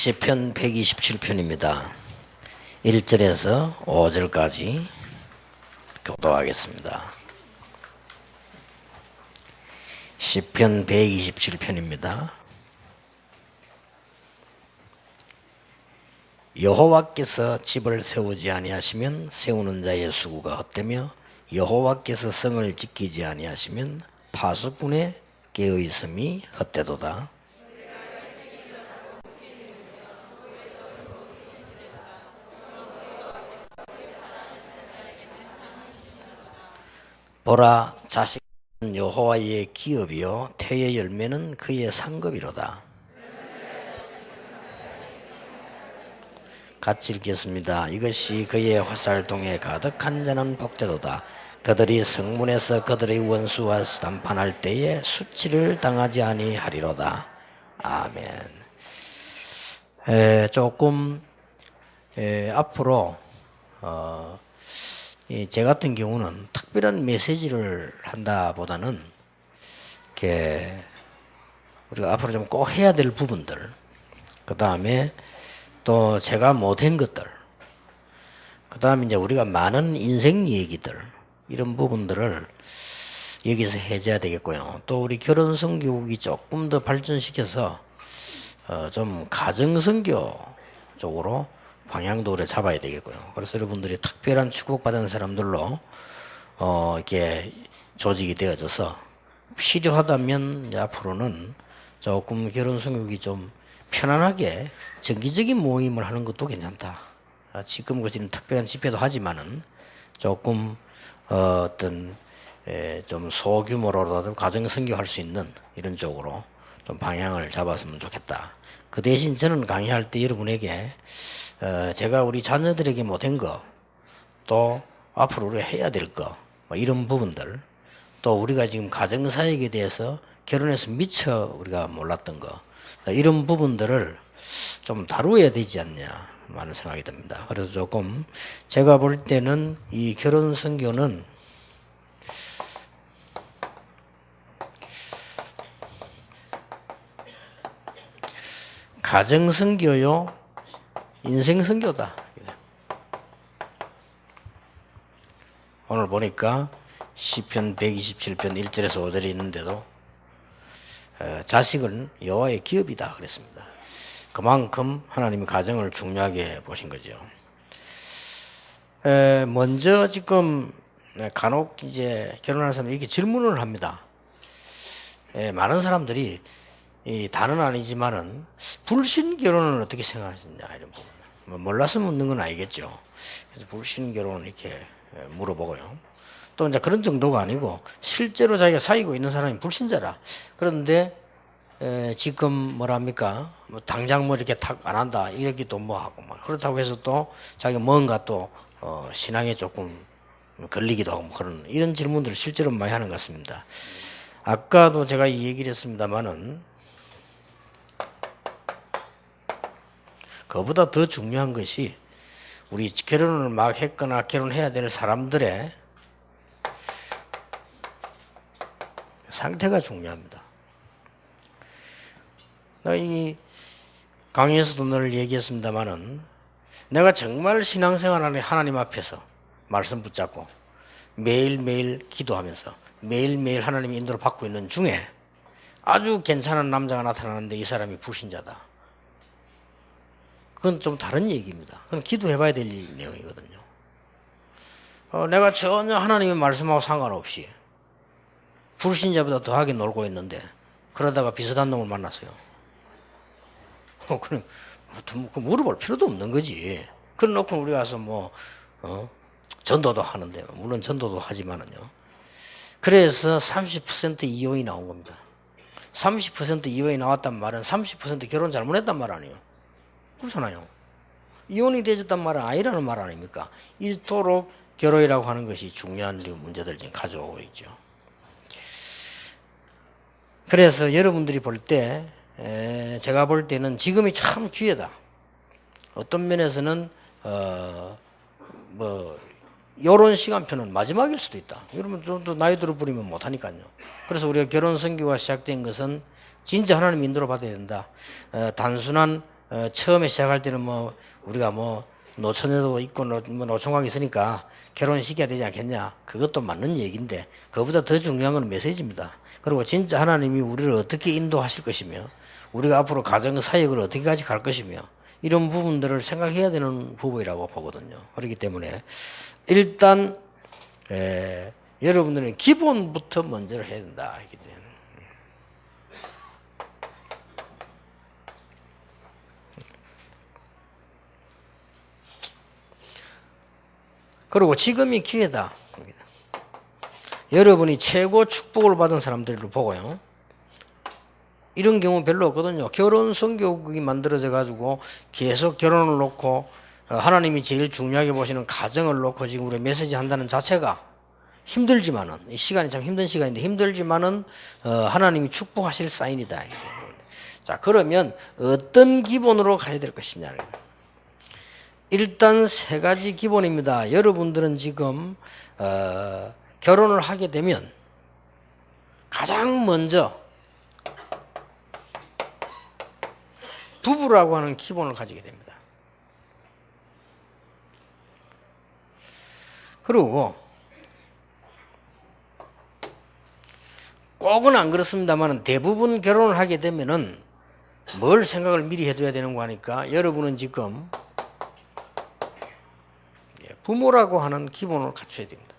시편 127편입니다. 1절에서 5절까지 교도하겠습니다. 시편 127편입니다. 여호와께서 집을 세우지 아니하시면 세우는 자의 수고가 헛되며 여호와께서 성을 지키지 아니하시면 파수꾼의 깨어있음이 헛되도다. 보라, 자식은 여호와의 기업이요 태의 열매는 그의 상급이로다. 같이 읽겠습니다. 이것이 그의 화살통에 가득한 자는 복되도다. 그들이 성문에서 그들의 원수와 담판할 때에 수치를 당하지 아니하리로다. 아멘. 조금 앞으로 제 같은 경우는 특별한 메시지를 한다보다는 이렇게 우리가 앞으로 좀 꼭 해야 될 부분들, 그 다음에 또 제가 못한 것들, 그 다음에 이제 우리가 많은 인생 얘기들, 이런 부분들을 여기서 해줘야 되겠고요. 또 우리 결혼선교국이 조금 더 발전시켜서 좀 가정선교 쪽으로 방향도 오래 잡아야 되겠고요. 그래서 여러분들이 특별한 축복받은 사람들로 이렇게 조직이 되어져서 필요하다면 이제 앞으로는 조금 결혼선교국이 좀 편안하게 정기적인 모임을 하는 것도 괜찮다. 지금 것은 특별한 집회도 하지만은 조금 어떤 좀 소규모로라도 가정 선교할 수 있는 이런 쪽으로 좀 방향을 잡았으면 좋겠다. 그 대신 저는 강의할 때 여러분에게 제가 우리 자녀들에게 못한 거, 또 앞으로 우리가 해야 될 거, 이런 부분들, 또 우리가 지금 가정사역에 대해서 결혼해서 미처 우리가 몰랐던 거, 이런 부분들을 좀 다루어야 되지 않냐 하는 생각이 듭니다. 그래서 조금 제가 볼 때는 이 결혼 선교는 가정 선교요, 인생 선교다. 오늘 보니까 시편 127편 1절에서 5절이 있는데도 자식은 여호와의 기업이다 그랬습니다. 그만큼 하나님이 가정을 중요하게 보신 거죠. 먼저 지금 간혹 이제 결혼하는 사람이 이렇게 질문을 합니다. 많은 사람들이 다는 아니지만은 불신 결혼은 어떻게 생각하시냐 이런 부분. 몰라서 묻는 건 아니겠죠. 그래서 불신 결혼을 이렇게 물어보고요. 또 이제 그런 정도가 아니고 실제로 자기가 사귀고 있는 사람이 불신자라. 그런데 지금 뭐랍니까? 뭐 당장 뭐 이렇게 탁 안 한다 이러기도 뭐 하고 막 그렇다고 해서 또 자기가 뭔가 또 신앙에 조금 걸리기도 하고 뭐 그런 이런 질문들을 실제로 많이 하는 것 같습니다. 아까도 제가 이 얘기를 했습니다만은 그보다 더 중요한 것이 우리 결혼을 막 했거나 결혼해야 될 사람들의 상태가 중요합니다. 이 강의에서도 늘 얘기했습니다마는 내가 정말 신앙생활하는 하나님 앞에서 말씀 붙잡고 매일매일 기도하면서 매일매일 하나님의 인도를 받고 있는 중에 아주 괜찮은 남자가 나타나는데 이 사람이 불신자다. 그건 좀 다른 얘기입니다. 그건 기도해봐야 될 내용이거든요. 내가 전혀 하나님의 말씀하고 상관없이 불신자보다 더하게 놀고 있는데 그러다가 비슷한 놈을 만났어요. 그럼 물어볼 필요도 없는 거지. 그래 놓고 우리 가서 전도도 하는데, 물론 전도도 하지만은요. 그래서 30% 이혼이 나온 겁니다. 30% 이혼이 나왔단 말은 30% 결혼 잘못했단 말 아니에요. 그렇잖아요. 이혼이 되졌단 말은 아니라는 말 아닙니까? 이토록 결혼이라고 하는 것이 중요한 문제들을 지금 가져오고 있죠. 그래서 여러분들이 볼 때, 제가 볼 때는 지금이 참 기회다. 어떤 면에서는 요런 시간표는 마지막일 수도 있다. 여러분 또 나이 들어 버리면 못하니까요. 그래서 우리가 결혼 선교가 시작된 것은 진짜 하나님 인도를 받아야 된다. 단순한 처음에 시작할 때는 뭐 우리가 뭐 노처녀도 있고 뭐 노총각이 있으니까 결혼시켜야 되지 않겠냐. 그것도 맞는 얘기인데 그보다 더 중요한 건 메시지입니다. 그리고 진짜 하나님이 우리를 어떻게 인도하실 것이며 우리가 앞으로 가정 사역을 어떻게까지 갈 것이며 이런 부분들을 생각해야 되는 부분이라고 보거든요. 그렇기 때문에 일단 여러분들은 기본부터 먼저 해야 된다. 이게 그리고 지금이 기회다. 여러분이 최고 축복을 받은 사람들을 보고요. 이런 경우 별로 없거든요. 결혼 선교국이 만들어져 가지고 계속 결혼을 놓고 하나님이 제일 중요하게 보시는 가정을 놓고 지금 우리 메시지 한다는 자체가 힘들지만은 이 시간이 참 힘든 시간인데 힘들지만은 하나님이 축복하실 사인이다. 자, 그러면 어떤 기본으로 가야 될 것이냐. 일단 세 가지 기본입니다. 여러분들은 지금 결혼을 하게 되면 가장 먼저 부부라고 하는 기본을 가지게 됩니다. 그리고 꼭은 안 그렇습니다만 대부분 결혼을 하게 되면은 뭘 생각을 미리 해둬야 되는 거 하니까 여러분은 지금 부모라고 하는 기본을 갖춰야 됩니다.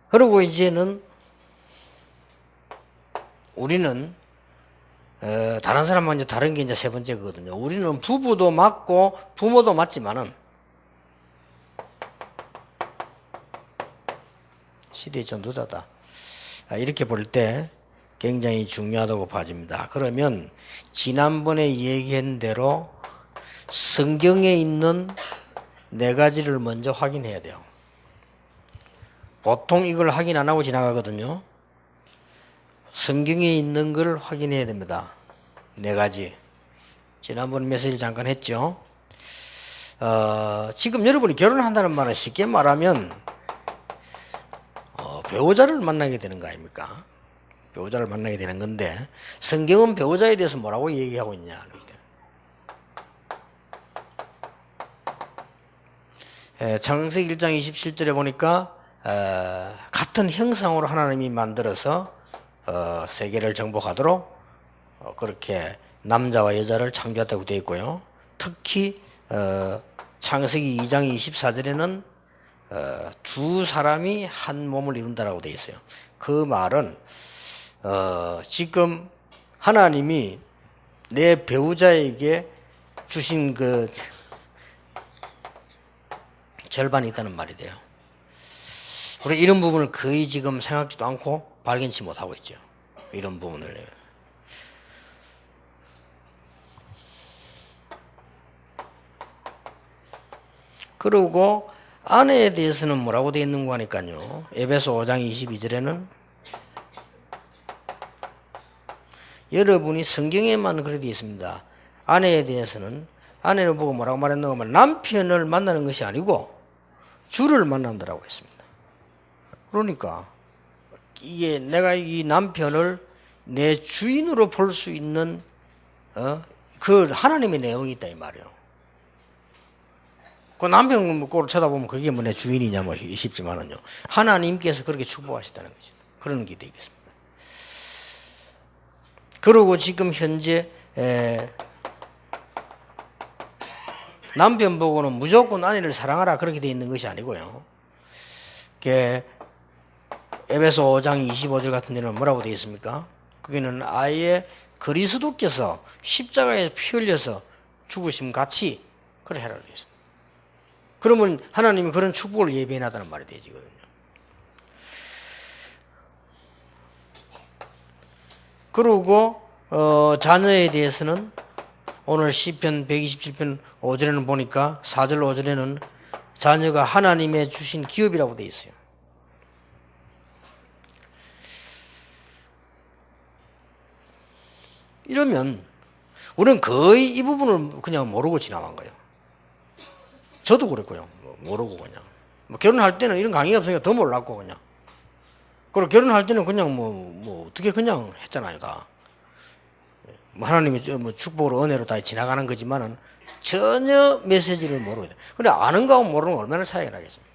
그리고 이제는 우리는 다른 사람과 이제 다른 게 이제 세 번째거든요. 우리는 부부도 맞고 부모도 맞지만은 시대의 전도자다. 이렇게 볼 때 굉장히 중요하다고 봐집니다. 그러면 지난번에 얘기한 대로 성경에 있는 네 가지를 먼저 확인해야 돼요. 보통 이걸 확인 안 하고 지나가거든요. 성경에 있는 걸 확인해야 됩니다. 네 가지. 지난번 메시지 잠깐 했죠. 지금 여러분이 결혼한다는 말은 쉽게 말하면 배우자를 만나게 되는 거 아닙니까? 배우자를 만나게 되는 건데 성경은 배우자에 대해서 뭐라고 얘기하고 있냐. 창세기 1장 27절에 보니까 같은 형상으로 하나님이 만들어서 세계를 정복하도록 그렇게 남자와 여자를 창조했다고 되어 있고요. 특히 창세기 2장 24절에는 두 사람이 한 몸을 이룬다라고 되어 있어요. 그 말은 지금 하나님이 내 배우자에게 주신 그 절반이 있다는 말이 돼요. 우리 이런 부분을 거의 지금 생각지도 않고 발견치 못하고 있죠. 이런 부분을. 그리고 아내에 대해서는 뭐라고 되어 있는 거 하니까요. 에베소 5장 22절에는 여러분이 성경에만 그렇게 되어 있습니다. 아내에 대해서는 아내를 보고 뭐라고 말했는가 하면 남편을 만나는 것이 아니고 주를 만난다라고 했습니다. 그러니까 이게 내가 이 남편을 내 주인으로 볼 수 있는 그 하나님의 내용이 있다 이 말이에요. 그 남편 꼴을 쳐다보면 그게 뭐 내 주인이냐 뭐 싶지만은요. 하나님께서 그렇게 축복하시다는 거죠. 그런 게 되겠습니다. 그리고 지금 현재 남편 보고는 무조건 아내를 사랑하라 그렇게 되어 있는 것이 아니고요. 에베소 5장 25절 같은 데는 뭐라고 되어 있습니까? 거기는 아예 그리스도께서 십자가에 피 흘려서 죽으심 같이 그래 해라 되어 있습니다. 그러면 하나님이 그런 축복을 예비해 놨다는 말이 되지거든요. 그리고 자녀에 대해서는 오늘 시편 127편 5절에는 보니까 4절 5절에는 자녀가 하나님의 주신 기업이라고 되어 있어요. 이러면 우리는 거의 이 부분을 그냥 모르고 지나간 거예요. 저도 그랬고요. 모르고 그냥. 결혼할 때는 이런 강의가 없으니까 더 몰랐고 그냥. 그리고 결혼할 때는 그냥 뭐 어떻게 그냥 했잖아요, 다. 하나님이 뭐 축복으로 은혜로 다 지나가는 거지만은 전혀 메시지를 모르거든. 근데 아는 거하고 모르는 거 얼마나 차이가 나겠습니까?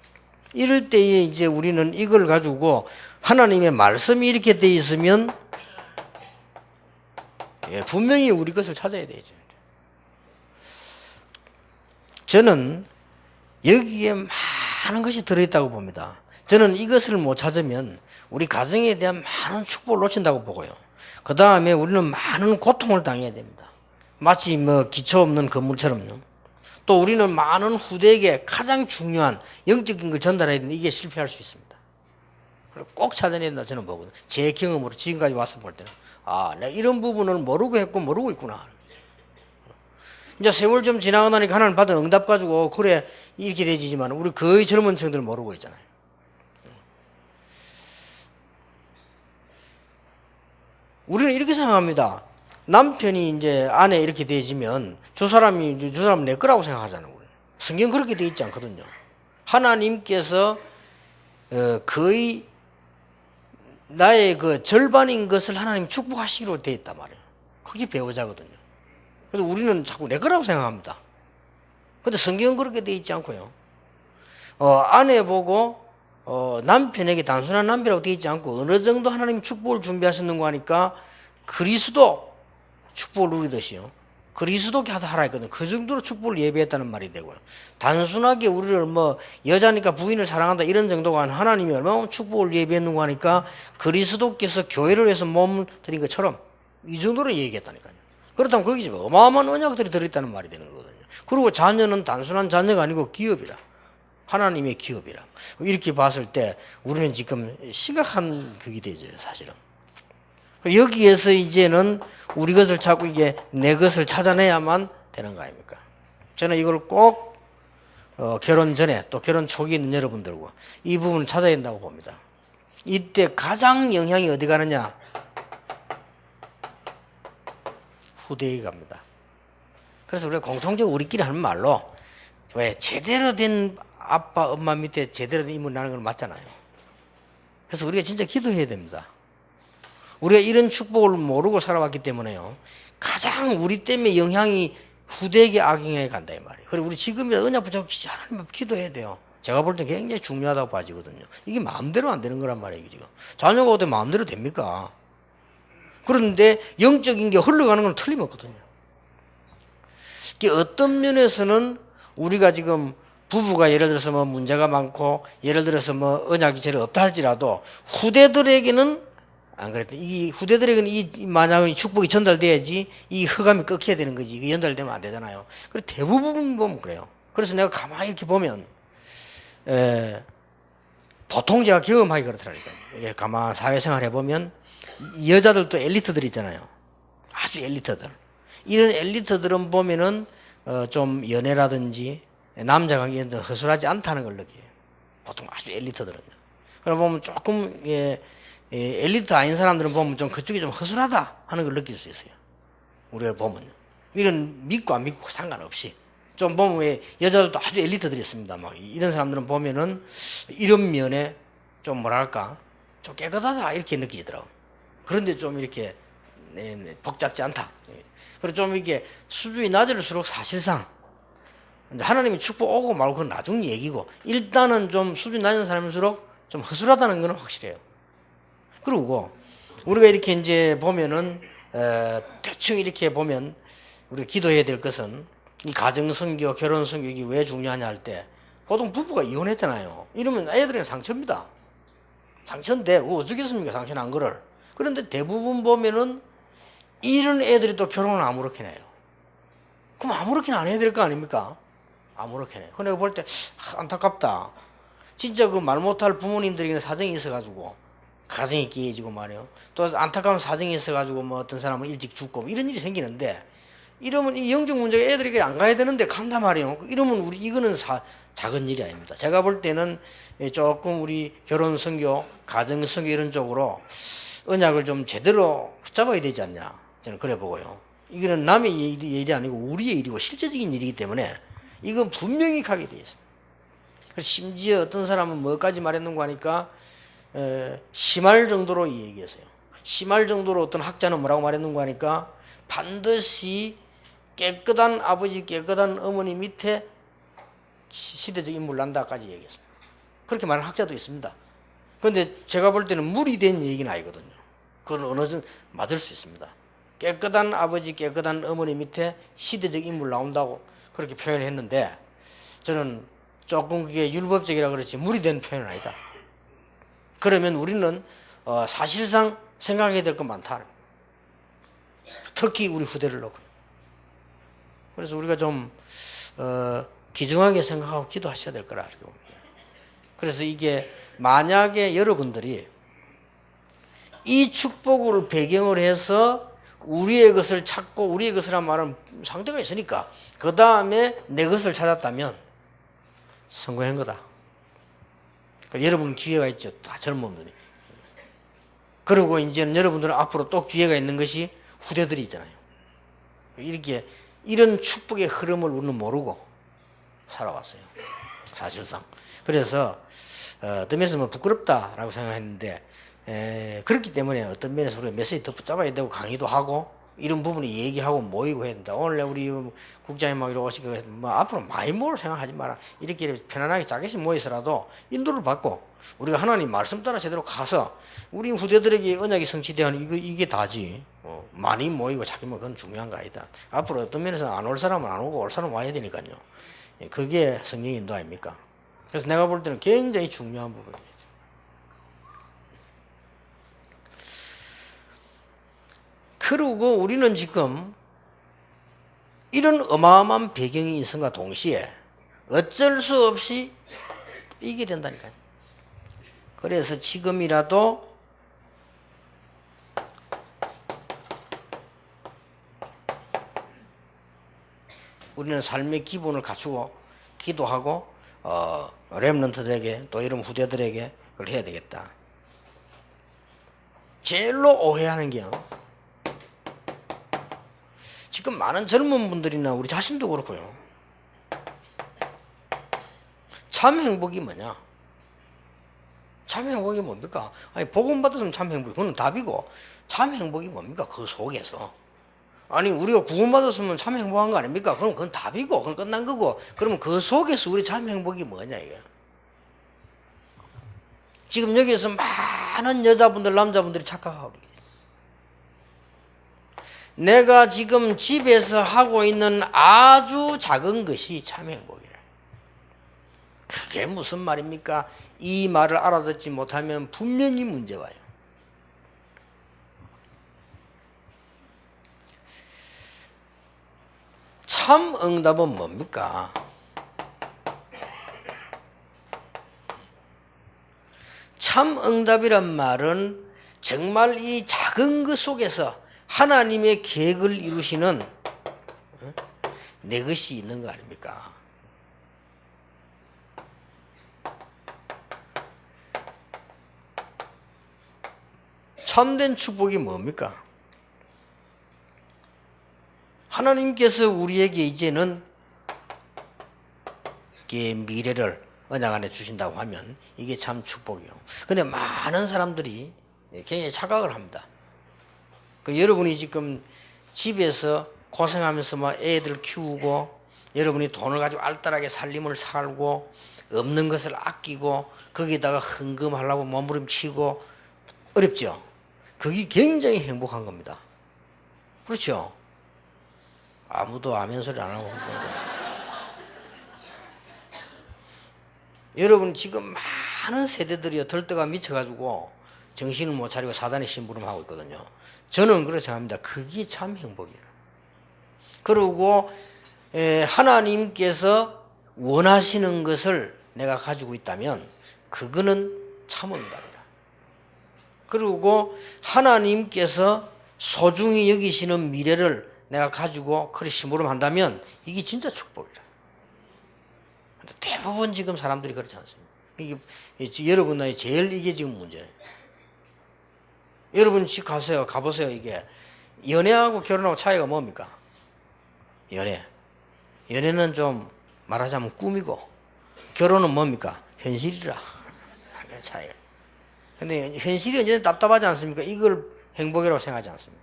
이럴 때에 이제 우리는 이걸 가지고 하나님의 말씀이 이렇게 돼 있으면 분명히 우리 것을 찾아야 되죠. 저는 여기에 많은 것이 들어있다고 봅니다. 저는 이것을 못 찾으면 우리 가정에 대한 많은 축복을 놓친다고 보고요. 그 다음에 우리는 많은 고통을 당해야 됩니다. 마치 뭐 기초 없는 건물처럼요. 또 우리는 많은 후대에게 가장 중요한 영적인 걸 전달해야 되는데 이게 실패할 수 있습니다. 꼭 찾아내야 된다 저는 보거든요. 제 경험으로 지금까지 와서 볼 때는 내가 이런 부분을 모르고 했고 모르고 있구나. 이제 세월 좀 지나고 나니까 하나님 받은 응답 가지고 그래 이렇게 되지만 우리 거의 젊은 층들 모르고 있잖아요. 우리는 이렇게 생각합니다. 남편이 이제 아내 이렇게 되지면 저 사람은 내 거라고 생각하잖아요. 성경 그렇게 돼 있지 않거든요. 하나님께서 거의 나의 그 절반인 것을 하나님 축복하시기로 돼 있단 말이에요. 그게 배우자거든요. 그래서 우리는 자꾸 내 거라고 생각합니다. 근데 성경은 그렇게 돼 있지 않고요. 아내 보고 남편에게 단순한 남편이라고 돼 있지 않고 어느 정도 하나님 축복을 준비하셨는가 하니까 그리스도 축복을 누리듯이요. 그리스도께 하라 했거든요. 그 정도로 축복을 예배했다는 말이 되고요. 단순하게 우리를 뭐 여자니까 부인을 사랑한다 이런 정도가 아니라 하나님이 얼마나 축복을 예배했는가 하니까 그리스도께서 교회를 위해서 몸을 드린 것처럼 이 정도로 얘기했다니까요. 그렇다면 거기 어마어마한 언약들이 들어있다는 말이 되는 거거든요. 그리고 자녀는 단순한 자녀가 아니고 기업이라. 하나님의 기업이라. 이렇게 봤을 때 우리는 지금 심각한 그게 되죠, 사실은. 여기에서 이제는 우리 것을 찾고 이게 내 것을 찾아내야만 되는 거 아닙니까? 저는 이걸 꼭 결혼 전에 또 결혼 초기에 있는 여러분들과 이 부분을 찾아야 된다고 봅니다. 이때 가장 영향이 어디 가느냐? 후대에 갑니다. 그래서 우리가 공통적으로 우리끼리 하는 말로 왜 제대로 된 아빠 엄마 밑에 제대로 된 인물 나는 건 맞잖아요. 그래서 우리가 진짜 기도해야 됩니다. 우리가 이런 축복을 모르고 살아왔기 때문에요. 가장 우리 때문에 영향이 후대에게 악영향이 간다 이 말이에요. 그리고 우리 지금이라도 언약 붙잡고 하나님 앞에 기도해야 돼요. 제가 볼 때 굉장히 중요하다고 봐지거든요. 이게 마음대로 안 되는 거란 말이에요. 지금 자녀가 어떻게 마음대로 됩니까? 그런데 영적인 게 흘러가는 건 틀림없거든요. 어떤 면에서는 우리가 지금 부부가 예를 들어서 뭐 문제가 많고 예를 들어서 뭐 언약이 제일 없다 할지라도 후대들에게는 안 그랬대. 이 후대들에게는 이 만약에 축복이 전달돼야지 이 흑암이 꺾여야 되는 거지. 이게 연달되면 안 되잖아요. 그래 대부분 보면 그래요. 그래서 내가 가만히 이렇게 보면 보통 제가 경험하기 그렇더라니까요. 이렇게 가만 사회생활 해보면 여자들도 엘리트들 있잖아요. 아주 엘리트들. 이런 엘리트들은 보면은 좀 연애라든지 남자 관계는 허술하지 않다는 걸 느껴요. 보통 아주 엘리트들은요. 그럼 보면 조금 엘리트 아닌 사람들은 보면 좀 그쪽이 좀 허술하다 하는 걸 느낄 수 있어요. 우리가 보면요. 이런 믿고 안 믿고 상관없이 좀 보면 왜 여자들도 아주 엘리트들이 있습니다. 막 이런 사람들은 보면은 이런 면에 좀 뭐랄까 좀 깨끗하다 이렇게 느끼더라고. 그런데 좀 이렇게 복잡지 않다. 그리고 좀 이게 수준이 낮을수록 사실상 하나님이 축복 오고 말고 그건 나중 얘기고 일단은 좀 수준이 낮은 사람일수록 좀 허술하다는 건 확실해요. 그리고 우리가 이렇게 이제 보면은 대충 이렇게 보면 우리가 기도해야 될 것은 이 가정선교, 결혼선교 이게 왜 중요하냐 할 때 보통 부부가 이혼했잖아요. 이러면 애들에게 상처입니다. 상처인데 어쩌겠습니까? 상처난 거를. 그런데 대부분 보면은 이런 애들이 또 결혼을 아무렇게나 해요. 그럼 아무렇게나 안 해야 될 거 아닙니까? 아무렇게나 해요. 내가 볼 때 안타깝다. 진짜 그 말 못할 부모님들에게는 사정이 있어가지고 가정이 깨지고 말이에요. 또 안타까운 사정이 있어가지고 뭐 어떤 사람은 일찍 죽고 뭐 이런 일이 생기는데 이러면 이 영적 문제가 애들에게 안 가야 되는데 간단 말이에요. 이러면 우리 이거는 작은 일이 아닙니다. 제가 볼 때는 조금 우리 결혼 선교, 가정 선교 이런 쪽으로 언약을 좀 제대로 붙잡아야 되지 않냐 저는 그래 보고요. 이거는 남의 일이 아니고 우리의 일이고 실제적인 일이기 때문에 이건 분명히 가게 돼 있습니다. 심지어 어떤 사람은 뭐까지 말했는가 하니까 심할 정도로 얘기했어요. 심할 정도로 어떤 학자는 뭐라고 말했는가 하니까 반드시 깨끗한 아버지, 깨끗한 어머니 밑에 시대적 인물 난다까지 얘기했습니다. 그렇게 말하는 학자도 있습니다. 그런데 제가 볼 때는 무리 된 얘기는 아니거든요. 그건 어느 정도 맞을 수 있습니다. 깨끗한 아버지, 깨끗한 어머니 밑에 시대적 인물 나온다고 그렇게 표현했는데 저는 조금 그게 율법적이라 그렇지 무리된 표현은 아니다. 그러면 우리는 사실상 생각해야 될 건 많다. 특히 우리 후대를 놓고요. 그래서 우리가 좀 귀중하게 생각하고 기도하셔야 될 거라 이렇게 봅니다. 그래서 이게 만약에 여러분들이 이 축복을 배경으로 해서 우리의 것을 찾고 우리의 것이란 말은 상대가 있으니까 그 다음에 내 것을 찾았다면 성공한 거다. 여러분 기회가 있죠. 다 젊은 분이. 그리고 이제는 여러분들은 앞으로 또 기회가 있는 것이 후대들이 있잖아요. 이렇게 이런 축복의 흐름을 우리는 모르고 살아왔어요. 사실상. 그래서 어떤 면에서 뭐 부끄럽다라고 생각했는데 그렇기 때문에 어떤 면에서 우리가 메시지 더 붙잡아야 되고 강의도 하고 이런 부분이 얘기하고 모이고 해야 된다. 오늘 우리 국장님하고 이러고 오시고 뭐 앞으로 많이 모을 생각하지 마라. 이렇게 편안하게 작게씩 모여서라도 인도를 받고 우리가 하나님 말씀 따라 제대로 가서 우리 후대들에게 언약이 성취되는 이게 다지. 많이 모이고 자기 뭐 그건 중요한 거 아니다. 앞으로 어떤 면에서 안 올 사람은 안 오고 올 사람은 와야 되니까요. 그게 성령 인도 아닙니까? 그래서 내가 볼 때는 굉장히 중요한 부분입니다. 그리고 우리는 지금 이런 어마어마한 배경이 있음과 동시에 어쩔 수 없이 이게 된다니까요. 그래서 지금이라도 우리는 삶의 기본을 갖추고 기도하고 렘넌트들에게 또 이런 후대들에게 그걸 해야 되겠다. 제일로 오해하는 게요. 지금 많은 젊은 분들이나 우리 자신도 그렇고요. 참 행복이 뭐냐? 참 행복이 뭡니까? 아니 복음 받았으면 참 행복이 그건 답이고 참 행복이 뭡니까? 그 속에서 아니 우리가 구원 받았으면 참 행복한 거 아닙니까? 그럼 그건 답이고 그건 끝난 거고 그러면 그 속에서 우리 참 행복이 뭐냐 이게? 지금 여기서 많은 여자분들 남자분들이 착각하고 내가 지금 집에서 하고 있는 아주 작은 것이 참 행복이라. 그게 무슨 말입니까? 이 말을 알아듣지 못하면 분명히 문제 와요. 참 응답은 뭡니까? 참 응답이란 말은 정말 이 작은 것 속에서 하나님의 계획을 이루시는 내 것이 있는 거 아닙니까? 참된 축복이 뭡니까? 하나님께서 우리에게 이제는 미래를 언약 안에 주신다고 하면 이게 참 축복이에요. 근데 많은 사람들이 굉장히 착각을 합니다. 여러분이 지금 집에서 고생하면서 막 애들 키우고 여러분이 돈을 가지고 알뜰하게 살림을 살고 없는 것을 아끼고 거기다가 헌금하려고 몸부림치고 어렵죠. 그게 굉장히 행복한 겁니다. 그렇죠? 아무도 아멘 소리 안 하고 여러분 지금 많은 세대들이 들떠가 미쳐가지고 정신을 못 차리고 사단의 심부름하고 있거든요. 저는 그렇게 생각합니다. 그게 참 행복이에요. 그리고 하나님께서 원하시는 것을 내가 가지고 있다면 그거는 참 응답이다. 그리고 하나님께서 소중히 여기시는 미래를 내가 가지고 그리 심부름한다면 이게 진짜 축복이다. 대부분 지금 사람들이 그렇지 않습니다. 이게 여러분 나이 제일 이게 지금 문제예요. 여러분 집 가세요. 가보세요. 이게 연애하고 결혼하고 차이가 뭡니까? 연애는 좀 말하자면 꿈이고 결혼은 뭡니까? 현실이라. 차이가. 근데 현실이 언제나 답답하지 않습니까? 이걸 행복이라고 생각하지 않습니다.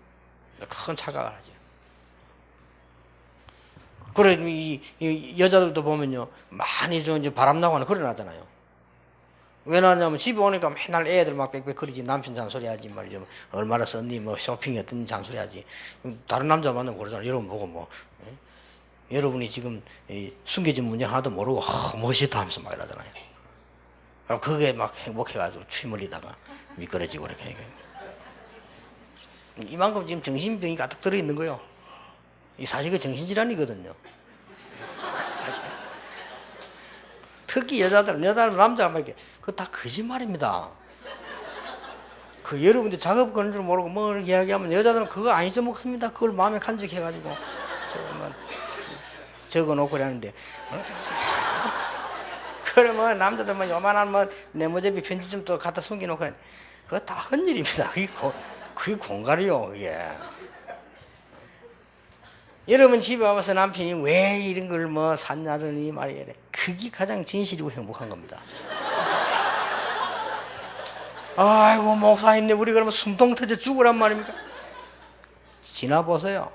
큰 착각을 하죠. 그래, 이 여자들도 보면요, 많이 좀 이제 바람나고 하는 그런 하잖아요. 왜 나냐면 집에 오니까 맨날 애들 막 빽빽거리지, 남편 잔소리 하지 말이죠. 얼마나 썼니, 뭐 쇼핑했더니 잔소리 하지. 다른 남자 만나면 그러잖아요. 여러분 보고 뭐, 여러분이 지금 숨겨진 문제 하나도 모르고, 멋있다 하면서 막 이러잖아요. 그럼 그게 막 행복해가지고 침 흘리다가 미끄러지고 이렇게. 이만큼 지금 정신병이 가득 들어있는 거예요. 이 사실 그 정신질환이거든요. 특히 여자들은 남자가 막 이렇게, 그거 다 거짓말입니다. 그 여러분들 작업 거는 줄 모르고 뭐 이렇게 이야기하면 여자들은 그거 안 잊어먹습니다. 그걸 마음에 간직해가지고 적어놓고 그러는데. 그러면 남자들 뭐 요만한 뭐 네모제비 편지 좀 또 갖다 숨겨놓고 그러는데 그거 다 헛일입니다. 그게 공갈이요, 그게. 여러분 집에 와서 남편이 왜 이런 걸 뭐 샀냐더니 말이야. 그게 가장 진실이고 행복한 겁니다. 아이고, 목사님네 우리 그러면 숨통 터져 죽으란 말입니까? 지나보세요.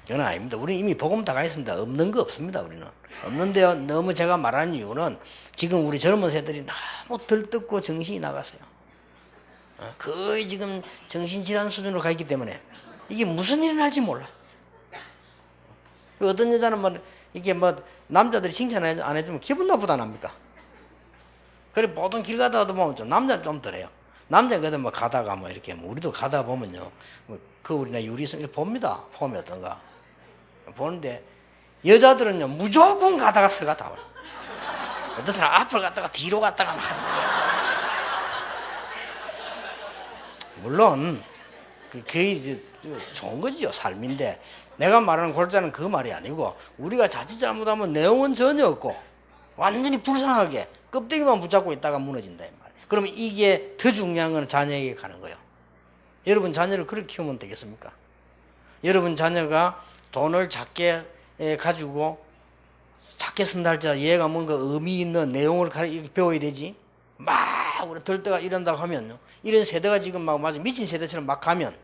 그건 아닙니다. 우리는 이미 복음 다 가 있습니다. 없는 거 없습니다, 우리는. 없는데요, 너무 제가 말하는 이유는 지금 우리 젊은 세들이 너무 들떴고 정신이 나갔어요. 거의 지금 정신질환 수준으로 가 있기 때문에 이게 무슨 일이 날지 몰라. 어떤 여자는 뭐 이게 뭐 남자들이 칭찬 안 해주면 기분 나쁘다 납니까? 그래 보통 길 가다가도 보면 좀 남자는 좀 덜해요. 남자는 그래도 뭐 가다가 뭐 이렇게 뭐 우리도 가다 보면요, 뭐 그 우리나 유리선 이렇게 봅니다. 폼이 어떤가 보는데 여자들은요 무조건 가다가 서가 다 와요. 어떤 사람 앞을 갔다가 뒤로 갔다가 막 물론 그게 이제 좋은 거지요, 삶인데 내가 말하는 골자는 그 말이 아니고 우리가 자칫 잘못하면 내용은 전혀 없고 완전히 불쌍하게 껍데기만 붙잡고 있다가 무너진다 이 말이에요. 그러면 이게 더 중요한 건 자녀에게 가는 거예요. 여러분 자녀를 그렇게 키우면 되겠습니까? 여러분 자녀가 돈을 작게 가지고 작게 쓴다 할지라도 얘가 뭔가 의미 있는 내용을 배워야 되지. 막 우리 들다가 이런다고 하면요, 이런 세대가 지금 막 맞아 미친 세대처럼 막 가면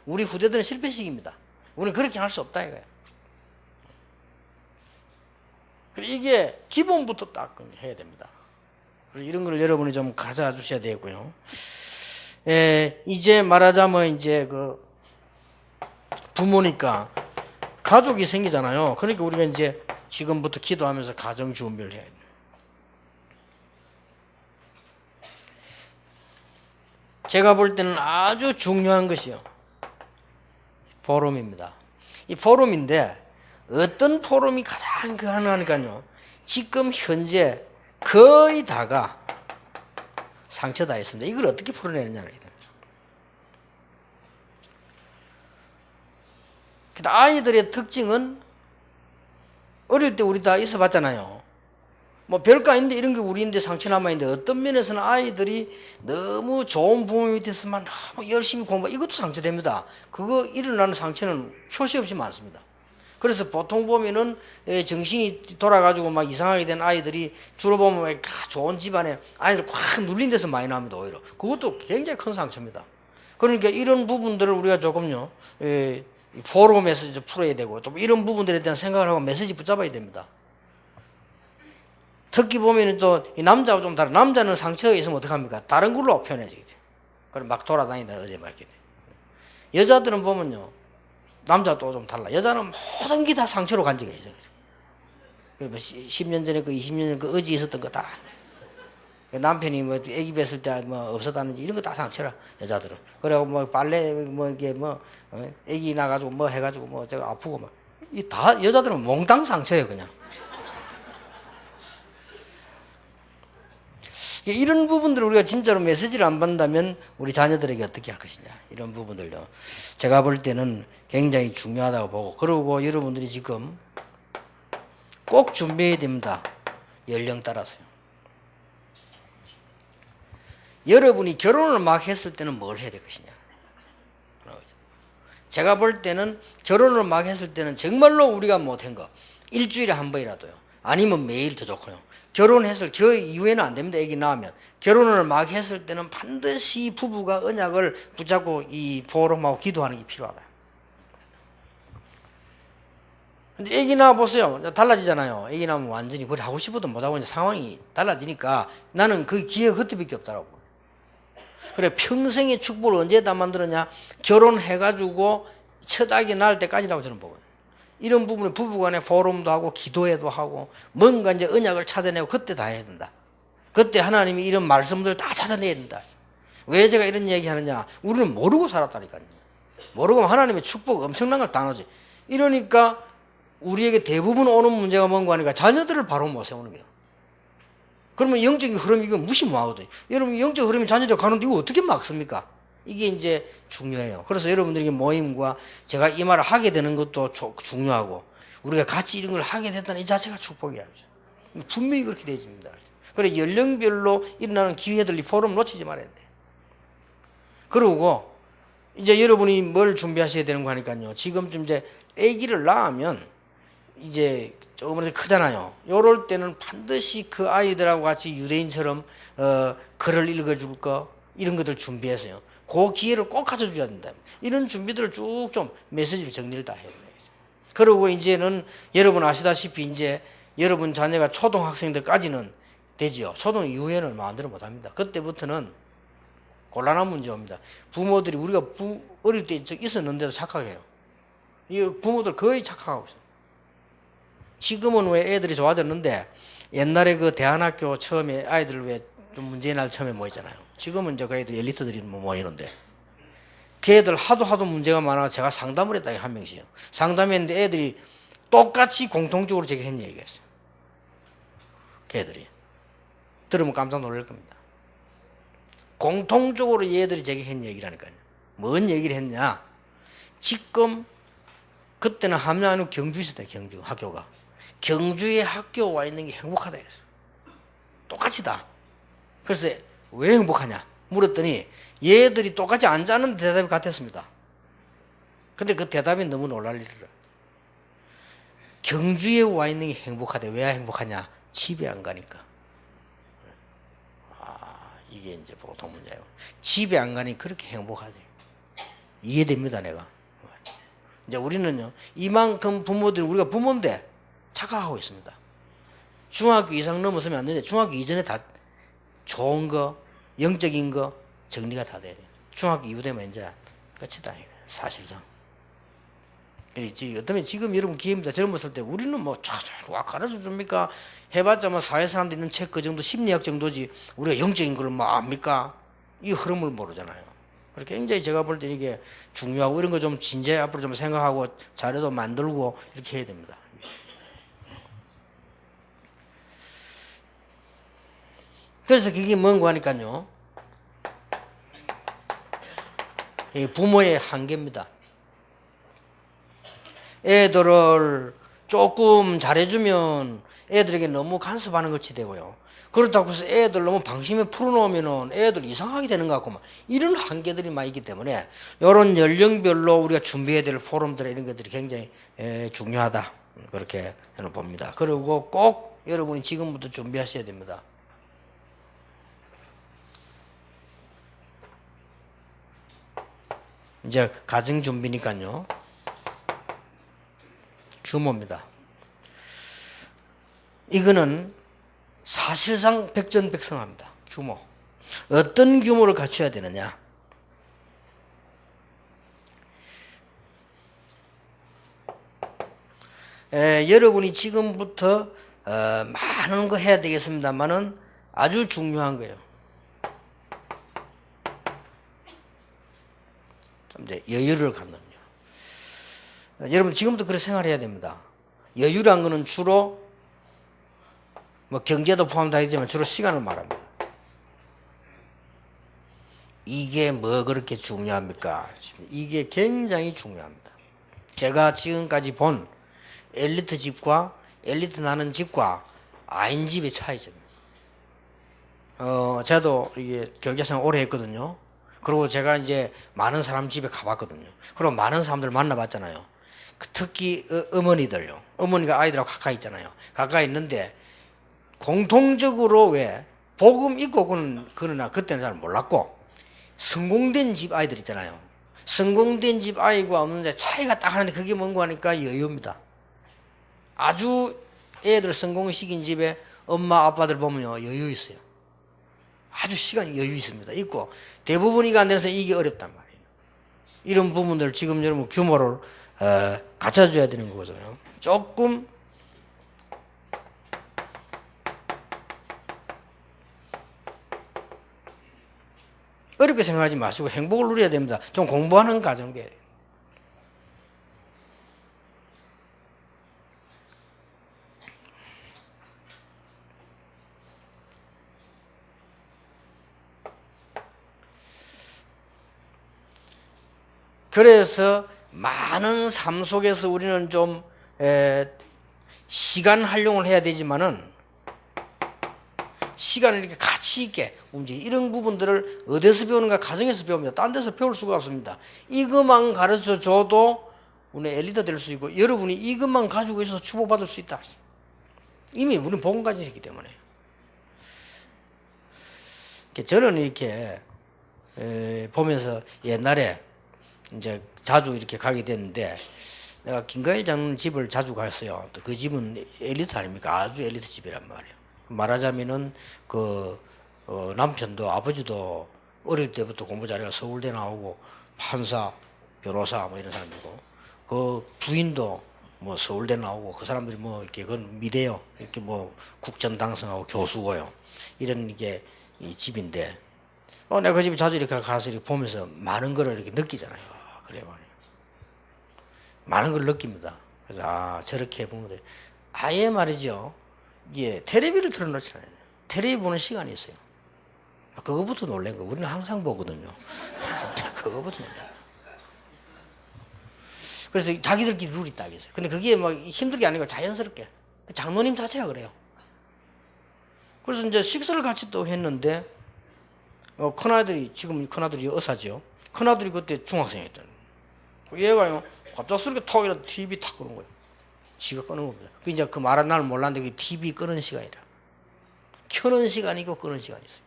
우리 후대들은 실패식입니다. 우리는 그렇게 할 수 없다 이거예요. 그리고 이게 기본부터 딱 해야 됩니다. 그리고 이런 걸 여러분이 좀 가져와 주셔야 되고요. 이제 말하자면 이제 그 부모니까 가족이 생기잖아요. 그러니까 우리가 이제 지금부터 기도하면서 가정 준비를 해야 돼요. 제가 볼 때는 아주 중요한 것이요, 포럼입니다. 이 포럼인데 어떤 포럼이 가장 가능하니까요, 지금 현재 거의 다가 상처 다 했습니다. 이걸 어떻게 풀어내느냐는 거예요. 아이들의 특징은 어릴 때 우리 다 있어 봤잖아요. 뭐 별거 아닌데 이런 게 우리인데 상처 남아있는데 어떤 면에서는 아이들이 너무 좋은 부모 밑에서만 너무 열심히 공부, 이것도 상처됩니다. 그거 일어나는 상처는 표시 없이 많습니다. 그래서 보통 보면은 정신이 돌아가지고 막 이상하게 된 아이들이 주로 보면 좋은 집안에 아이들 꽉 눌린 데서 많이 나옵니다. 오히려 그것도 굉장히 큰 상처입니다. 그러니까 이런 부분들을 우리가 조금요 포럼에서 이제 풀어야 되고, 또 이런 부분들에 대한 생각을 하고 메시지 붙잡아야 됩니다. 특히 보면 또 이 남자하고 좀 다른, 남자는 상처가 있으면 어떡합니까? 다른 걸로 표현해지게 돼. 그럼 막 돌아다니다 어디 막 이렇게 돼. 여자들은 보면요, 남자도 좀 달라. 여자는 모든 게 다 상처로 간직해 있어요. 그리고 10년 전에 그 20년 전에 그 어제 있었던 거 다. 남편이 뭐 아기 뵀을 때 뭐 없었다는지 이런 거 다 상처라, 여자들은. 그래고 뭐 빨래 뭐 이게 뭐 아기 나가지고 뭐 해가지고 뭐 제가 아프고 막 이 다 여자들은 몽땅 상처예요, 그냥. 이런 부분들을 우리가 진짜로 메시지를 안 받는다면 우리 자녀들에게 어떻게 할 것이냐, 이런 부분들요 제가 볼 때는 굉장히 중요하다고 보고, 그리고 여러분들이 지금 꼭 준비해야 됩니다. 연령 따라서요. 여러분이 결혼을 막 했을 때는 뭘 해야 될 것이냐. 제가 볼 때는 결혼을 막 했을 때는 정말로 우리가 못한 거 일주일에 한 번이라도요, 아니면 매일 더 좋고요. 결혼했을 그 이후에는 안 됩니다. 애기 낳으면. 결혼을 막 했을 때는 반드시 부부가 언약을 붙잡고 이 포럼하고 기도하는 게 필요하다. 근데 애기 낳아 보세요. 달라지잖아요. 애기 낳으면 완전히 그래 하고 싶어도 못하고 이제 상황이 달라지니까 나는 그 기회가 그때밖에 없더라고. 그래 평생의 축복을 언제 다 만들었냐? 결혼해가지고 첫 아기 낳을 때까지라고 저는 보거든요. 이런 부분에 부부간에 포럼도 하고 기도회도 하고 뭔가 이제 언약을 찾아내고 그때 다 해야 된다. 그때 하나님이 이런 말씀들 다 찾아내야 된다. 왜 제가 이런 얘기 하느냐? 우리는 모르고 살았다니까요. 모르고 하나님의 축복 엄청난 걸 다 나오지. 이러니까 우리에게 대부분 오는 문제가 뭔가 하니까 자녀들을 바로 못 세우는 거예요. 그러면 영적인 흐름 이거 무시 못하거든요. 여러분 영적 흐름이 자녀들 가는데 이거 어떻게 막습니까? 이게 이제 중요해요. 그래서 여러분들에게 모임과 제가 이 말을 하게 되는 것도 중요하고 우리가 같이 이런 걸 하게 됐다는 이 자체가 축복이야. 분명히 그렇게 되집니다. 그래 연령별로 일어나는 기회들 이 포럼 놓치지 말아야 돼. 그리고 이제 여러분이 뭘 준비하셔야 되는 거 하니까요. 지금쯤 이제 아기를 낳으면 이제 조금 크잖아요. 요럴 때는 반드시 그 아이들하고 같이 유대인처럼 글을 읽어줄 거 이런 것들 준비해서요. 그 기회를 꼭 가져줘야 된다. 이런 준비들을 쭉 좀 메시지를 정리를 다 해야 돼요. 그리고 이제는 여러분 아시다시피 이제 여러분 자녀가 초등학생들까지는 되지요. 초등 이후에는 마음대로 못합니다. 그때부터는 곤란한 문제 옵니다. 부모들이 우리가 어릴 때 있었는데도 착각해요. 이 부모들 거의 착각하고 있어요. 지금은 왜 애들이 좋아졌는데 옛날에 그 대안학교 처음에 아이들 왜 좀 문제의 날 처음에 모이잖아요. 지금은 이제 그 애들 엘리트들이 모이는데 그 애들 하도 문제가 많아 제가 상담을 했다니 한 명씩요. 상담했는데 애들이 똑같이 공통적으로 제게 했는 얘기가 있어요. 그 애들이 들으면 깜짝 놀랄 겁니다. 공통적으로 얘들이 제게 했는 얘기라니까요. 뭔 얘기를 했냐? 지금 그때는 함양 아니고 경주에 있었대요. 경주 학교가. 경주에 학교 와 있는 게 행복하다 그랬어요. 똑같이 다. 그래서 왜 행복하냐 물었더니 얘들이 똑같이 앉았는데 대답이 같았습니다. 근데 그 대답이 너무 놀랄 일이라. 경주에 와 있는 게 행복하대. 왜 행복하냐? 집에 안 가니까. 이게 이제 보통 문제예요. 집에 안 가니 그렇게 행복하대. 이해됩니다, 내가. 이제 우리는요, 이만큼 부모들이 우리가 부모인데 착각하고 있습니다. 중학교 이상 넘어서면 안 되는데 중학교 이전에 다 좋은 거, 영적인 거 정리가 다 돼야 돼요. 중학교 이후 되면 이제 끝이다, 사실상. 어쩌면 지금 여러분 기회입니다. 젊었을 때 우리는 뭐 와 가르쳐 줍니까? 해봤자 뭐 사회 사람들 있는 책 그 정도 심리학 정도지 우리가 영적인 걸 뭐 압니까? 이 흐름을 모르잖아요. 그렇게 굉장히 제가 볼 때 이게 중요하고 이런 거 좀 진지하게 앞으로 좀 생각하고 자료도 만들고 이렇게 해야 됩니다. 그래서 그게 뭔가 하니까요. 부모의 한계입니다. 애들을 조금 잘해주면 애들에게 너무 간섭하는 것이 되고요. 그렇다고 해서 애들 너무 방심에 풀어놓으면 애들 이상하게 되는 것 같고 막 이런 한계들이 많이 있기 때문에 이런 연령별로 우리가 준비해야 될 포럼들 이런 것들이 굉장히 중요하다. 그렇게 저는 봅니다. 그리고 꼭 여러분이 지금부터 준비하셔야 됩니다. 이제 가정 준비니까요. 규모입니다. 이거는 사실상 백전백승합니다. 규모. 어떤 규모를 갖춰야 되느냐? 여러분이 지금부터 많은 거 해야 되겠습니다만은 아주 중요한 거예요. 좀 이제 여유를 갖는. 여러분 지금부터 그렇게 생활해야 됩니다. 여유란 거는 주로 뭐 경제도 포함되어 있지만 주로 시간을 말합니다. 이게 뭐 그렇게 중요합니까? 이게 굉장히 중요합니다. 제가 지금까지 본 엘리트 집과 엘리트 나는 집과 아닌 집의 차이점입니다. 저도 이게 경제생활 오래 했거든요. 그리고 제가 이제 많은 사람 집에 가봤거든요. 그리고 많은 사람들 만나봤잖아요. 특히 어머니들요. 어머니가 아이들하고 가까이 있잖아요. 가까이 있는데 공통적으로 왜 복음 있고 그러나 그때는 잘 몰랐고 성공된 집 아이들 있잖아요. 성공된 집 아이가 없는데 차이가 딱 하는데 그게 뭔가 하니까 여유입니다. 아주 애들 성공시킨 집에 엄마 아빠들 보면요 여유 있어요. 아주 시간이 여유 있습니다. 있고 대부분 이거 안 돼서 이게 어렵단 말이에요. 이런 부분들 지금 여러분 규모를 갖춰줘야 되는 거거든요. 조금 어렵게 생각하지 마시고 행복을 누려야 됩니다. 좀 공부하는 과정에. 그래서 많은 삶 속에서 우리는 좀 시간 활용을 해야 되지만은 시간을 이렇게 가치 있게 움직이 이런 부분들을 어디서 배우는가? 가정에서 배웁니다. 딴 데서 배울 수가 없습니다. 이것만 가르쳐 줘도 우리 엘리트 될 수 있고 여러분이 이것만 가지고 있어서 축복받을 수 있다. 이미 우리는 복음 가진 있기 때문에. 저는 이렇게 보면서 옛날에 이제 자주 이렇게 가게 됐는데 내가 김가일 장로님 집을 자주 갔어요. 또 그 집은 엘리트 아닙니까? 아주 엘리트 집이란 말이에요. 말하자면은 남편도 아버지도 어릴 때부터 공부 잘해서 서울대 나오고 판사, 변호사 뭐 이런 사람이고 그 부인도 뭐 서울대 나오고 그 사람들이 뭐 이렇게 그건 미래요. 이렇게 뭐 국전 당선하고 교수고요. 이런 이게 이 집인데 내가 그 집에 자주 이렇게 가서 이렇게 보면서 많은 걸 이렇게 느끼잖아요. 그래 말이에요. 많은 걸 느낍니다. 그래서 저렇게 보면 돼. 아예 말이죠. 이게 텔레비를 틀어놓잖아요. 텔레비 보는 시간이 있어요. 그거부터 놀란 거. 우리는 항상 보거든요. 그거부터 놀란 거. 그래서 자기들끼리 룰이 딱 있어요. 근데 그게 막 힘들게 아니고 자연스럽게. 장로님 자체가 그래요. 그래서 이제 식사를 같이 또 했는데 큰아들이 지금 큰아들이 의사죠. 큰아들이 그때 중학생이었던 얘가요 갑작스럽게 턱 이렇게 TV 탁 끄는 거예요. 지가 끄는 겁니다. 그 이제 그 말한 날 몰랐는데 그 TV 끄는 시간이라 켜는 시간이고 끄는 시간이 있어요.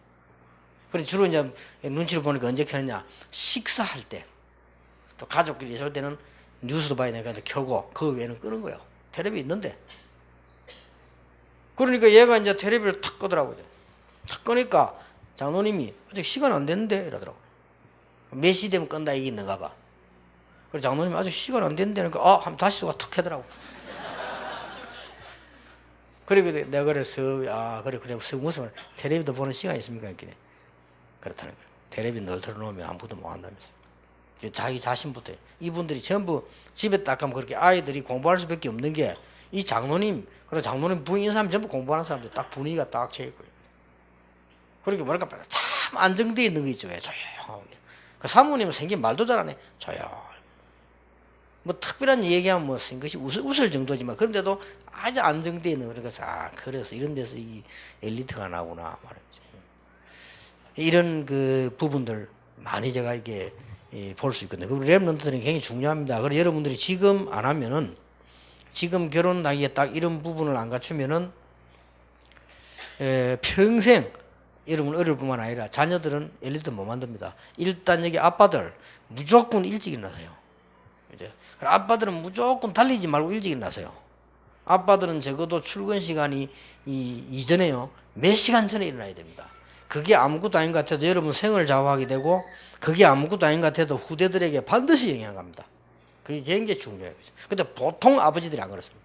그래서 주로 이제 눈치를 보니까 언제 켜느냐 식사할 때 또 가족끼리 있을 때는 뉴스도 봐야 되니까 켜고 그 외에는 끄는 거예요. 텔레비 있는데. 그러니까 얘가 이제 텔레비를 탁 끄더라고요. 탁 끄니까 장로님이 아직 시간 안 됐는데 이러더라고요. 몇 시 되면 끈다 이게 있는가 봐. 그래서 장로님이 아직 시간 안 됐는데 한번 다시 또 툭 하더라고. 그리고 내가 그래서 그래 무슨 텔레비도 보는 시간이 있습니까? 이렇게 그렇다는 거예요. 텔레비 늘 틀어놓으면 아무것도 못 한다면서. 자기 자신부터 이분들이 전부 집에 딱 가면 그렇게 아이들이 공부할 수밖에 없는 게 이 장로님 그리고 장로님 부인 사람 전부 공부하는 사람들 딱 분위기가 딱 제 있고요. 그렇게 뭐랄까 참 안정되어 있는 거 있죠. 조용하게. 그 사모님은 생긴 말도 잘하네. 조용. 뭐 특별한 얘기하면 뭐 생것이 웃을 정도지만 그런데도 아주 안정되어 있는 그래서 그래서 이런 데서 이 엘리트가 나오구나 말이지. 이런 그 부분들 많이 제가 이게 볼 수 있거든요. 그 랩런트들은 굉장히 중요합니다. 그래서 여러분들이 지금 안 하면은 지금 결혼 나이에 딱 이런 부분을 안 갖추면은 평생 여러분 어릴 뿐만 아니라 자녀들은 엘리트 못 만듭니다. 일단 여기 아빠들 무조건 일찍 일어나세요. 이제 아빠들은 무조건 달리지 말고 일찍 일어나세요. 아빠들은 적어도 출근 시간이 이전에요 몇 시간 전에 일어나야 됩니다. 그게 아무것도 아닌 것 같아도 여러분 생을 좌우하게 되고 그게 아무것도 아닌 것 같아도 후대들에게 반드시 영향을 갑니다. 그게 굉장히 중요해요. 근데 보통 아버지들이 안 그렇습니다.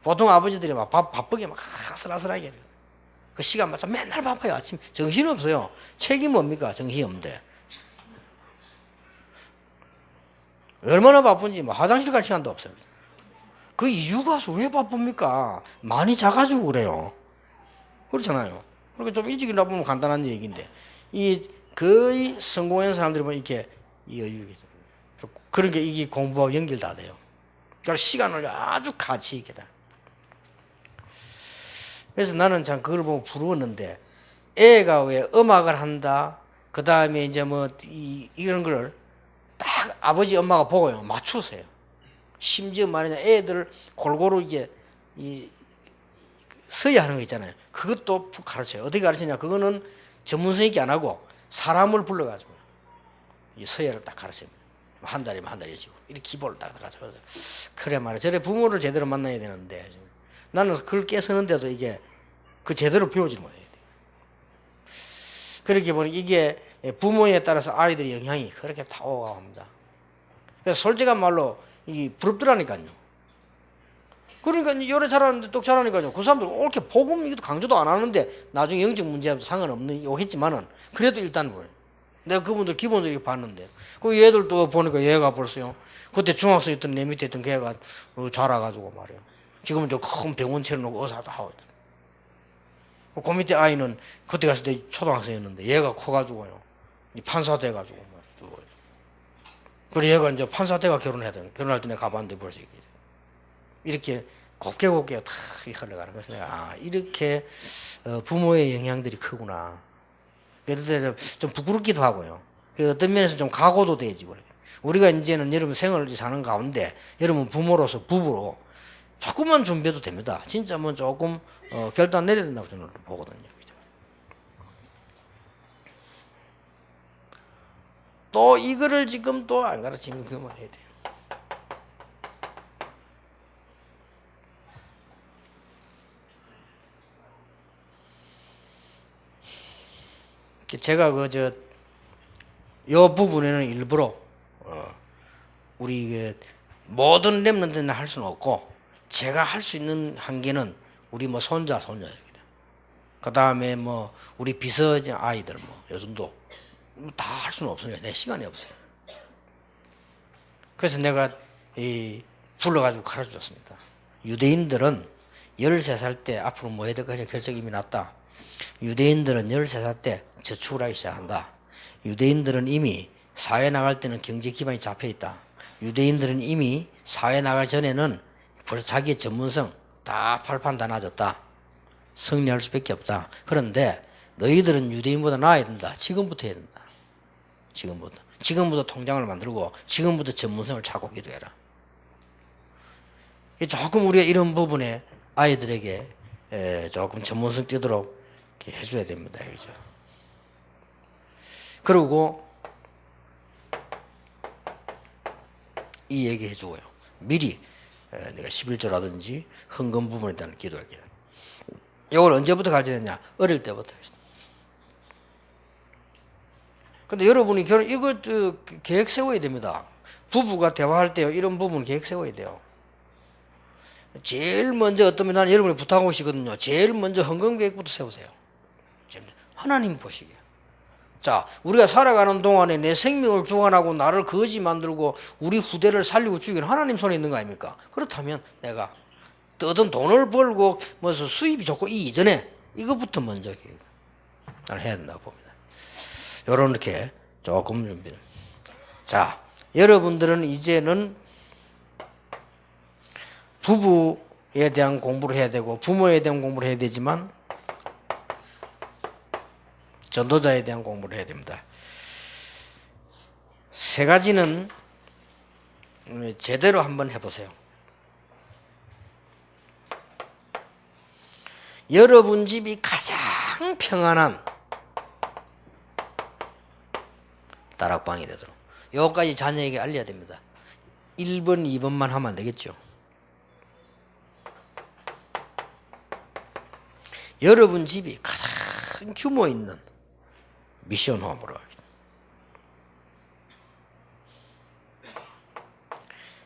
보통 아버지들이 막 바쁘게 막 아슬아슬하게 그 시간 맞춰 맨날 바빠요. 아침 정신 없어요. 책이 뭡니까? 정신이 없는데 얼마나 바쁜지 뭐 화장실 갈 시간도 없어요. 그 이유가 왜 바쁩니까? 많이 자가지고 그래요. 그렇잖아요. 그러니까 좀 일찍 일어나보면 간단한 얘기인데 이 거의 성공한 사람들이 보면 이렇게 여유겠죠. 그런 게 이게 공부하고 연결 다 돼요. 그래서 시간을 아주 가치 있게 다. 그래서 나는 참 그걸 보고 부러웠는데 애가 왜 음악을 한다 그 다음에 이제 뭐 이런 걸 딱 아버지 엄마가 보고요 맞추세요. 심지어 말이냐 애들 골고루 이게 서야 하는 거 있잖아요. 그것도 가르쳐요. 어떻게 가르치냐? 그거는 전문 선생님이 안 하고 사람을 불러가지고 이 서예를 딱 가르칩니다. 한 달이면 한 달이지고 이렇게 기본을 딱 가지고 그래 말이야. 저래 부모를 제대로 만나야 되는데 나는 그걸 깨서는데도 이게 그 제대로 배우지 못해야 돼. 그렇게 보니 이게 부모에 따라서 아이들의 영향이 그렇게 다 오가고 합니다. 그래서 솔직한 말로 이 부럽더라니까요. 그러니까 요래 잘하는데 똑 잘하니까요. 그 사람들 이렇게 복음 이것도 강조도 안 하는데 나중에 영적 문제하고 상관없는 오겠지만은 그래도 일단 보여요. 내가 그분들 기본적으로 봤는데 그 얘들도 보니까 얘가 벌써요. 그때 중학생 있던 내 밑에 있던 걔가 자라가지고 말이에요. 지금은 저 큰 병원 차려놓고 의사도 하고 있다. 그 밑에 아이는 그때 갔을 때 초등학생이었는데 얘가 커가지고요. 판사 돼가지고 말이에요. 그래 얘가 이제 판사 돼가 결혼해야 되는 결혼할 때 내가 가봤는데 벌써 이렇게 곱게 다 흘러가는 것을 내가 이렇게 부모의 영향들이 크구나. 그래도 좀 부끄럽기도 하고요. 어떤 면에서 좀 각오도 되지. 우리가 이제는 여러분 생활을 사는 가운데 여러분 부모로서 부부로 조금만 준비해도 됩니다. 진짜 뭐 조금 결단 내려야 된다고 저는 보거든요. 또 이거를 지금 또 안 가르치면 그만해야 돼요. 제가 요 부분에는 일부러 우리 모든 렘넌트는 할 수는 없고 제가 할 수 있는 한계는 우리 뭐 손자 손녀입니다. 그 다음에 뭐 우리 비서 아이들 뭐 요즘도 다 할 수는 없어요. 내 시간이 없어요. 그래서 내가 불러가지고 가르쳐 줬습니다. 유대인들은 13살 때 앞으로 뭐 해야 될 것인가 결정이 이미 났다. 유대인들은 13살 때 저축을 하기 시작한다. 유대인들은 이미 사회 나갈 때는 경제 기반이 잡혀 있다. 유대인들은 이미 사회 나갈 전에는 벌써 자기의 전문성 다 발판 다 놔졌다. 승리할 수밖에 없다. 그런데 너희들은 유대인보다 나아야 된다. 지금부터 해야 된다. 지금부터 통장을 만들고 지금부터 전문성을 찾고 기도해라. 조금 우리가 이런 부분에 아이들에게 조금 전문성 띄도록 해줘야 됩니다. 그죠? 그리고 이 얘기 해주고요. 미리 내가 11조라든지 헌금 부분에 대한 기도할게요. 이걸 언제부터 가르쳐야 되냐? 어릴 때부터. 근데 여러분이 이거 계획 세워야 됩니다. 부부가 대화할 때 이런 부분 계획 세워야 돼요. 제일 먼저 어떤 나는 여러분이 부탁하고 싶거든요. 제일 먼저 헌금 계획부터 세우세요. 하나님 보시게. 자, 우리가 살아가는 동안에 내 생명을 주관하고 나를 거지 만들고 우리 후대를 살리고 죽이는 하나님 손에 있는 거 아닙니까? 그렇다면 내가 어떤 돈을 벌고 무슨 수입이 좋고 이 이전에 이것부터 먼저 나는 해야 된다고 봅니다. 요렇게 조금 준비를. 자, 여러분들은 이제는 부부에 대한 공부를 해야 되고 부모에 대한 공부를 해야 되지만 전도자에 대한 공부를 해야 됩니다. 세 가지는 제대로 한번 해보세요. 여러분 집이 가장 평안한 다락방이 되도록 요까지 자녀에게 알려야 됩니다. 1번, 2번만 하면 안 되겠죠. 여러분 집이 가장 규모 있는 미션 홈으로 하겠습니다.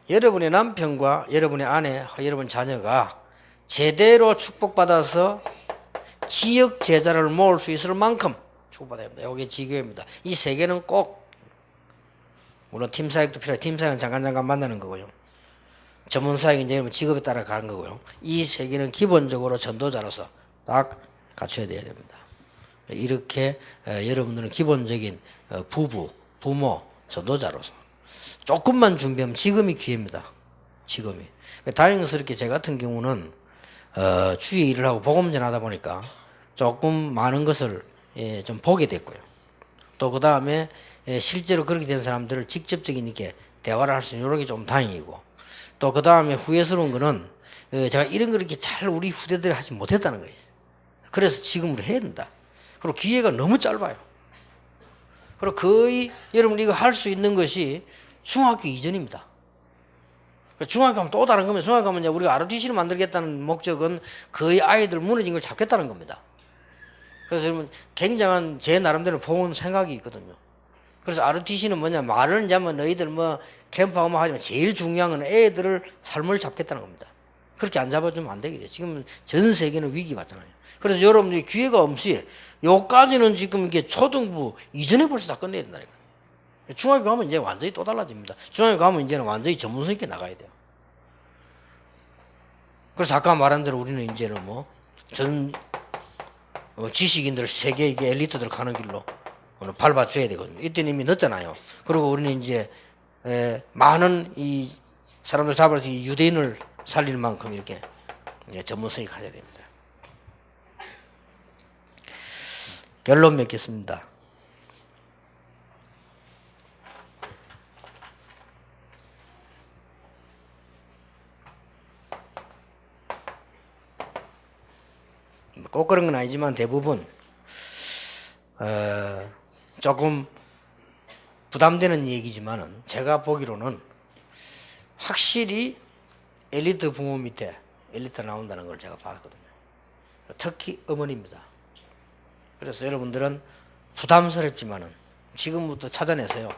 여러분의 남편과 여러분의 아내, 여러분 자녀가 제대로 축복받아서 지역 제자를 모을 수 있을 만큼 축복받아야 합니다. 이게 지교입니다. 이 세 개는 꼭 물론 팀 사역도 필요해요. 팀 사역은 잠깐 만나는 거고요. 전문 사역은 이제 여러분 직업에 따라 가는 거고요. 이 세 개는 기본적으로 전도자로서 딱 갖춰야 돼야 됩니다. 이렇게 여러분들은 기본적인 부부, 부모, 전도자로서 조금만 준비하면 지금이 기회입니다. 지금이. 다행스럽게 제 같은 경우는 주위에 일을 하고 복음 전하다 보니까 조금 많은 것을 좀 보게 됐고요. 또 그 다음에 실제로 그렇게 된 사람들을 직접적인 이렇게 대화를 할 수 있는 이런 게 좀 다행이고 또 그 다음에 후회스러운 거는 제가 이런 걸 이렇게 잘 우리 후대들이 하지 못했다는 거예요. 그래서 지금으로 해야 된다. 그리고 기회가 너무 짧아요. 그리고 거의 여러분 이거 할 수 있는 것이 중학교 이전입니다. 중학교 가면 또 다른 겁니다. 중학교 가면 이제 우리가 ROTC를 만들겠다는 목적은 거의 아이들 무너진 걸 잡겠다는 겁니다. 그래서 여러분 굉장한 제 나름대로 보온 생각이 있거든요. 그래서 ROTC는 뭐냐, 말은 이제 뭐 너희들 뭐 캠프하고 뭐 하지만 제일 중요한 건 애들을 삶을 잡겠다는 겁니다. 그렇게 안 잡아주면 안 되겠죠. 지금 전 세계는 위기 받잖아요. 그래서 여러분들이 기회가 없이 요까지는 지금 이게 초등부 이전에 벌써 다 끝내야 된다니까. 중학교 가면 이제 완전히 또 달라집니다. 중학교 가면 이제는 완전히 전문성 있게 나가야 돼요. 그래서 아까 말한 대로 우리는 이제는 뭐 전 지식인들 세계 이게 엘리트들 가는 길로 밟아줘야 되거든요. 이때는 이미 늦잖아요. 그리고 우리는 이제 많은 이 사람들 잡아서 유대인을 살릴 만큼 이렇게 전문성이 가져야 됩니다. 결론 맺겠습니다. 꼭 그런 건 아니지만 대부분 조금 부담되는 얘기지만은 제가 보기로는 확실히 엘리트 부모 밑에 엘리트 나온다는 걸 제가 봤거든요. 특히 어머니입니다. 그래서 여러분들은 부담스럽지만은 지금부터 찾아내세요.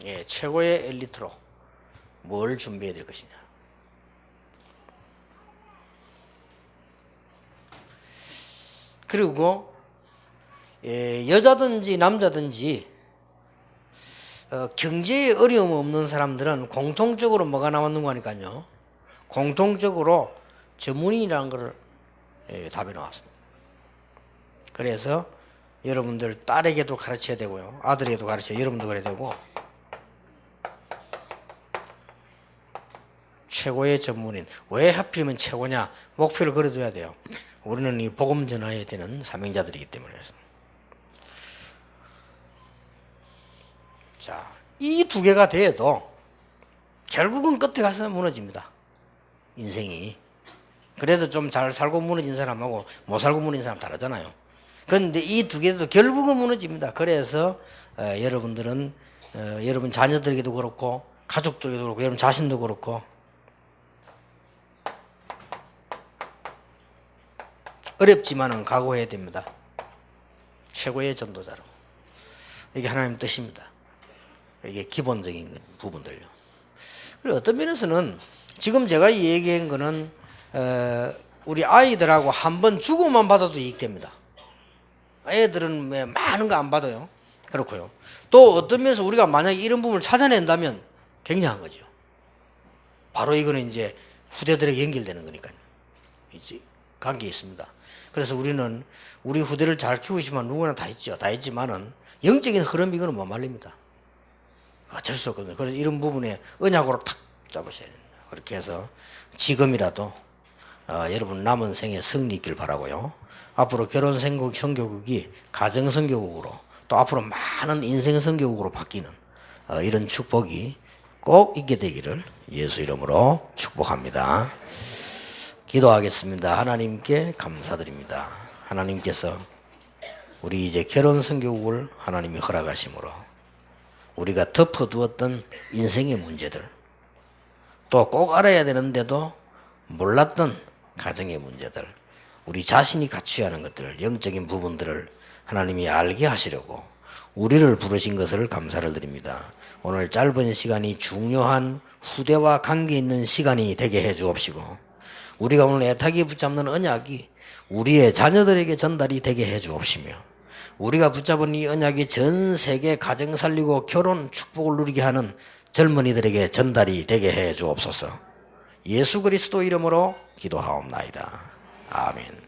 예, 최고의 엘리트로 뭘 준비해야 될 것이냐. 그리고 여자든지 남자든지 경제에 어려움 없는 사람들은 공통적으로 뭐가 나왔는 거니까요. 공통적으로 전문인이라는 것을 답이 나왔습니다. 그래서 여러분들 딸에게도 가르쳐야 되고요. 아들에게도 가르쳐야 여러분도 그래야 되고 최고의 전문인. 왜 하필이면 최고냐? 목표를 걸어줘야 돼요. 우리는 이 복음 전해야 되는 사명자들이기 때문에. 자, 이 두 개가 돼도 결국은 끝에 가서 무너집니다. 인생이. 그래도 좀 잘 살고 무너진 사람하고 못 살고 무너진 사람 다르잖아요. 그런데 이 두 개도 결국은 무너집니다. 그래서 여러분들은 여러분 자녀들에게도 그렇고 가족들에게도 그렇고 여러분 자신도 그렇고 어렵지만은 각오해야 됩니다. 최고의 전도자로. 이게 하나님 뜻입니다. 이게 기본적인 부분들요. 그리고 어떤 면에서는 지금 제가 얘기한 거는 우리 아이들하고 한번 주고만 받아도 이익됩니다. 애들은 많은 거 안 받아요. 그렇고요. 또 어떤 면에서 우리가 만약에 이런 부분을 찾아낸다면 굉장한 거죠. 바로 이거는 이제 후대들에게 연결되는 거니까요. 이제 관계 있습니다. 그래서 우리는 우리 후대를 잘 키우시면 누구나 다 있죠. 다 있지만은 영적인 흐름 이거는 못 말립니다. 어쩔 수 없거든요. 그래서 이런 부분에 언약으로 탁 잡으셔야 됩니다. 그렇게 해서 지금이라도 여러분 남은 생에 승리 있길 바라고요. 앞으로 결혼 선교국이 가정 선교국으로 또 앞으로 많은 인생 선교국으로 바뀌는 이런 축복이 꼭 있게 되기를 예수 이름으로 축복합니다. 기도하겠습니다. 하나님께 감사드립니다. 하나님께서 우리 이제 결혼 선교국을 하나님이 허락하심으로 우리가 덮어두었던 인생의 문제들 또 꼭 알아야 되는데도 몰랐던 가정의 문제들 우리 자신이 갖춰야 하는 것들 영적인 부분들을 하나님이 알게 하시려고 우리를 부르신 것을 감사를 드립니다. 오늘 짧은 시간이 중요한 후대와 관계 있는 시간이 되게 해 주옵시고 우리가 오늘 애타게 붙잡는 언약이 우리의 자녀들에게 전달이 되게 해 주옵시며 우리가 붙잡은 이 언약이 전 세계 가정 살리고 결혼 축복을 누리게 하는 젊은이들에게 전달이 되게 해 주옵소서. 예수 그리스도 이름으로 기도하옵나이다. 아멘.